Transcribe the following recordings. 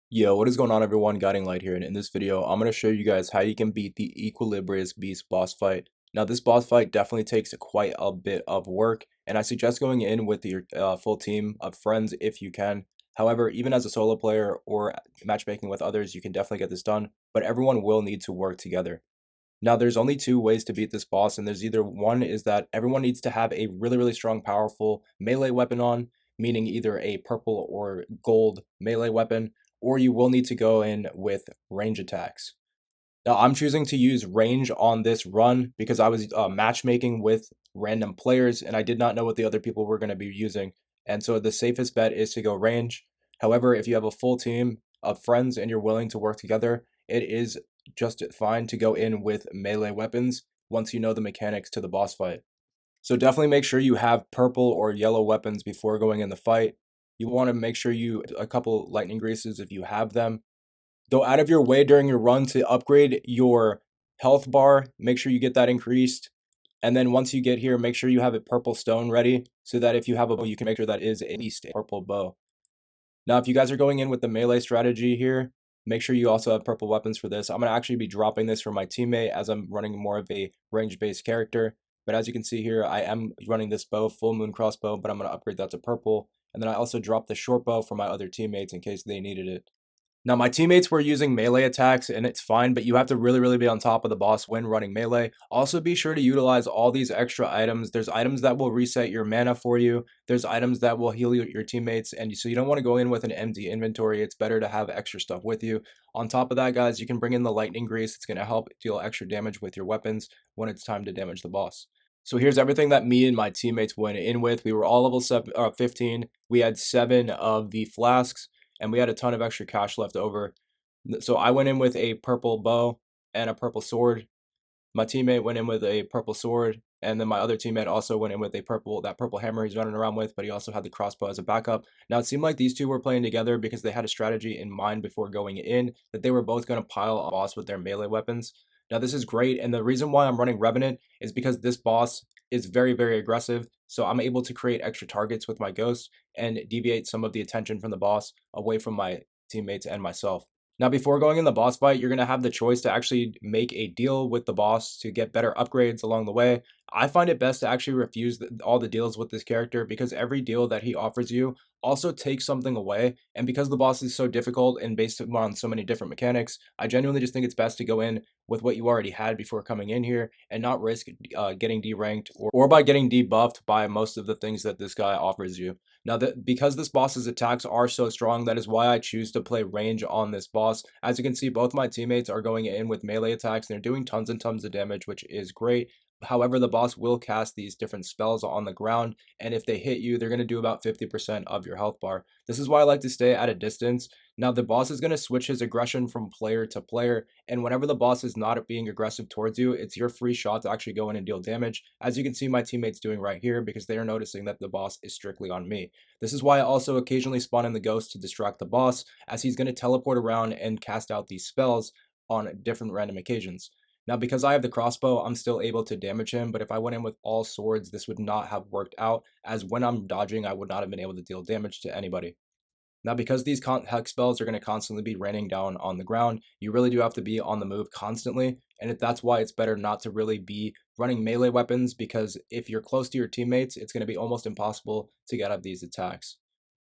Yo, what is going on everyone? Guiding Light here, and in this video, I'm going to show you guys how you can beat the Equilibrious Beast Boss fight. Now, this boss fight definitely takes quite a bit of work, and I suggest going in with your full team of friends if you can. However, even as a solo player or matchmaking with others, you can definitely get this done, but everyone will need to work together. Now, there's only two ways to beat this boss, and there's either one is that everyone needs to have a really strong, powerful melee weapon on, meaning either a purple or gold melee weapon, or you will need to go in with range attacks. Now, I'm choosing to use range on this run because I was matchmaking with random players and I did not know what the other people were going to be using. And so the safest bet is to go range. However, if you have a full team of friends and you're willing to work together, it is just fine to go in with melee weapons once you know the mechanics to the boss fight. So definitely make sure you have purple or yellow weapons before going in the fight. You want to make sure you a couple lightning greases if you have them. Go out of your way during your run to upgrade your health bar. Make sure you get that increased. And then once you get here, make sure you have a purple stone ready so that if you have a bow, you can make sure that is at least a purple bow. Now, if you guys are going in with the melee strategy here, make sure you also have purple weapons for this. I'm going to actually be dropping this for my teammate as I'm running more of a range-based character. But as you can see here, I am running this bow, full moon crossbow, but I'm going to upgrade that to purple. And then I also dropped the short bow for my other teammates in case they needed it. Now, my teammates were using melee attacks, and it's fine, but you have to really be on top of the boss when running melee. Also, be sure to utilize all these extra items. There's items that will reset your mana for you. There's items that will heal your teammates, and so you don't want to go in with an empty inventory. It's better to have extra stuff with you. On top of that, guys, you can bring in the lightning grease. It's going to help deal extra damage with your weapons when it's time to damage the boss. So here's everything that me and my teammates went in with. We were all level 15. We had 7 of the flasks and we had a ton of extra cash left over. So I went in with a purple bow and a purple sword. My teammate went in with a purple sword, and then my other teammate also went in with that purple hammer he's running around with, but he also had the crossbow as a backup. Now it seemed like these two were playing together because they had a strategy in mind before going in that they were both going to pile a boss with their melee weapons. Now this is great, and the reason why I'm running Revenant is because this boss is very aggressive, so I'm able to create extra targets with my ghost and deviate some of the attention from the boss away from my teammates and myself. Now, before going in the boss fight, you're going to have the choice to actually make a deal with the boss to get better upgrades along the way. I find it best to actually refuse all the deals with this character because every deal that he offers you also takes something away. And because the boss is so difficult and based on so many different mechanics, I genuinely just think it's best to go in with what you already had before coming in here and not risk getting deranked or by getting debuffed by most of the things that this guy offers you. Now, because this boss's attacks are so strong, that is why I choose to play range on this boss. As you can see, both my teammates are going in with melee attacks, and they're doing tons and tons of damage, which is great. However, the boss will cast these different spells on the ground, and if they hit you, they're going to do about 50% of your health bar. This is why I like to stay at a distance. Now, the boss is going to switch his aggression from player to player, and whenever the boss is not being aggressive towards you, it's your free shot to actually go in and deal damage, as you can see my teammates doing right here, because they are noticing that the boss is strictly on me. This is why I also occasionally spawn in the ghost to distract the boss, as he's going to teleport around and cast out these spells on different random occasions. Now, because I have the crossbow, I'm still able to damage him, but if I went in with all swords, this would not have worked out, as when I'm dodging, I would not have been able to deal damage to anybody. Now, because these hex spells are going to constantly be raining down on the ground, you really do have to be on the move constantly, and that's why it's better not to really be running melee weapons, because if you're close to your teammates, it's going to be almost impossible to get out of these attacks.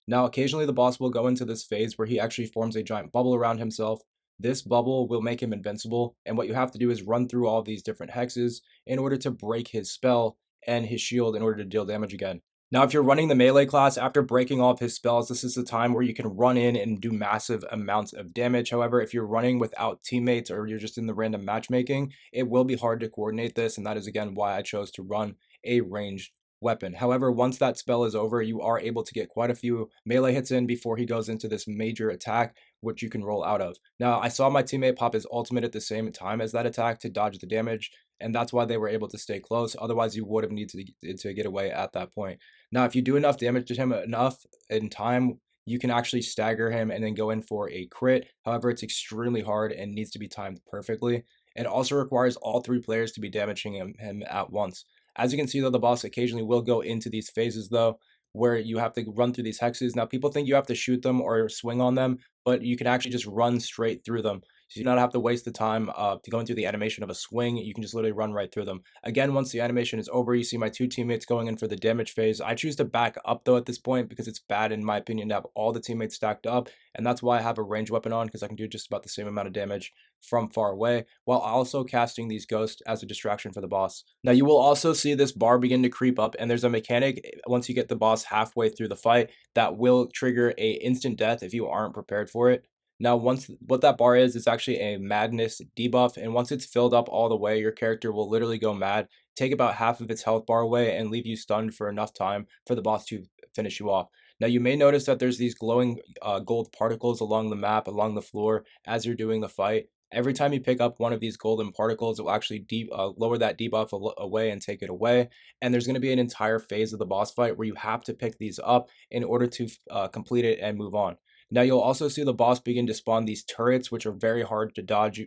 Now, occasionally the boss will go into this phase where he actually forms a giant bubble around himself. This bubble will make him invincible, and what you have to do is run through all of these different hexes in order to break his spell and his shield in order to deal damage again. Now, if you're running the melee class, after breaking all of his spells, this is the time where you can run in and do massive amounts of damage. However, if you're running without teammates or you're just in the random matchmaking, it will be hard to coordinate this, and that is again why I chose to run a ranged weapon. However, once that spell is over, you are able to get quite a few melee hits in before he goes into this major attack, which you can roll out of. Now, I saw my teammate pop his ultimate at the same time as that attack to dodge the damage, and that's why they were able to stay close. Otherwise, you would have needed to get away at that point. Now, if you do enough damage to him enough in time, you can actually stagger him and then go in for a crit. However, it's extremely hard and needs to be timed perfectly. It also requires all 3 players to be damaging him at once. As you can see, though, the boss occasionally will go into these phases, though, where you have to run through these hexes. Now, people think you have to shoot them or swing on them, but you can actually just run straight through them. So you do not have to waste the time to go into the animation of a swing. You can just literally run right through them. Again, once the animation is over, you see my two teammates going in for the damage phase. I choose to back up though at this point because it's bad in my opinion to have all the teammates stacked up, and that's why I have a range weapon on, because I can do just about the same amount of damage from far away, while also casting these ghosts as a distraction for the boss. Now you will also see this bar begin to creep up, and there's a mechanic once you get the boss halfway through the fight that will trigger a instant death if you aren't prepared for it. Now, once what that bar is, it's actually a madness debuff, and once it's filled up all the way, your character will literally go mad, take about half of its health bar away, and leave you stunned for enough time for the boss to finish you off. Now, you may notice that there's these glowing gold particles along the map, along the floor, as you're doing the fight. Every time you pick up one of these golden particles, it will actually lower that debuff away and take it away. And there's going to be an entire phase of the boss fight where you have to pick these up in order to complete it and move on. Now you'll also see the boss begin to spawn these turrets, which are very hard to dodge.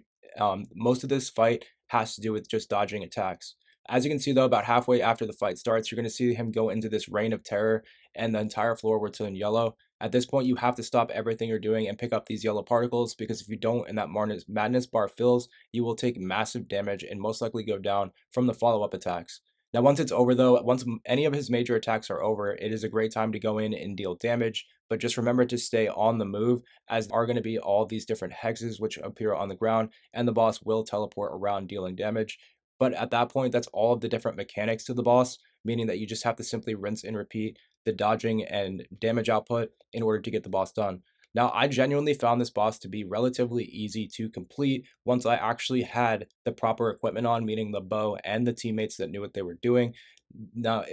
Most of this fight has to do with just dodging attacks. As you can see though, about halfway after the fight starts, you're going to see him go into this reign of terror, and the entire floor will turn yellow. At this point, you have to stop everything you're doing and pick up these yellow particles, because if you don't and that madness bar fills, you will take massive damage and most likely go down from the follow-up attacks. Now, once it's over though, once any of his major attacks are over, it is a great time to go in and deal damage, but just remember to stay on the move, as there are going to be all these different hexes which appear on the ground, and the boss will teleport around dealing damage. But at that point, that's all of the different mechanics to the boss, meaning that you just have to simply rinse and repeat the dodging and damage output in order to get the boss done. Now, I genuinely found this boss to be relatively easy to complete once I actually had the proper equipment on, meaning the bow and the teammates that knew what they were doing. Now,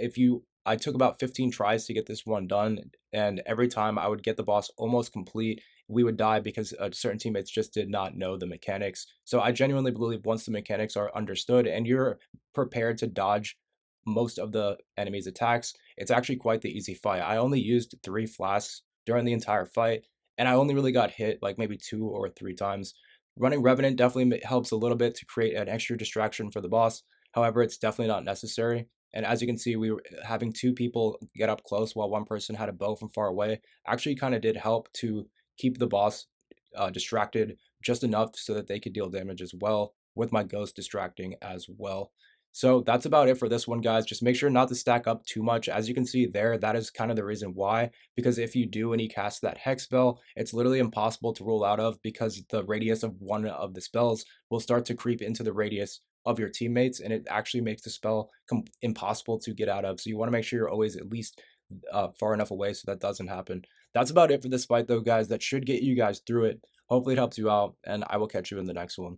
I took about 15 tries to get this one done, and every time I would get the boss almost complete, we would die because certain teammates just did not know the mechanics. So I genuinely believe once the mechanics are understood and you're prepared to dodge most of the enemy's attacks, it's actually quite the easy fight. I only used 3 flasks during the entire fight, and I only really got hit like maybe 2 or 3 times. Running Revenant definitely helps a little bit to create an extra distraction for the boss. However, it's definitely not necessary. And as you can see, we were having 2 people get up close while one person had a bow from far away. Actually, kind of did help to keep the boss distracted just enough so that they could deal damage as well, with my ghost distracting as well. So that's about it for this one, guys. Just make sure not to stack up too much. As you can see there, that is kind of the reason why, because if you do and he casts that hex spell, it's literally impossible to roll out of, because the radius of one of the spells will start to creep into the radius of your teammates, and it actually makes the spell impossible to get out of. So you want to make sure you're always at least far enough away so that doesn't happen. That's about it for this fight though, guys. That should get you guys through it. Hopefully it helps you out, and I will catch you in the next one.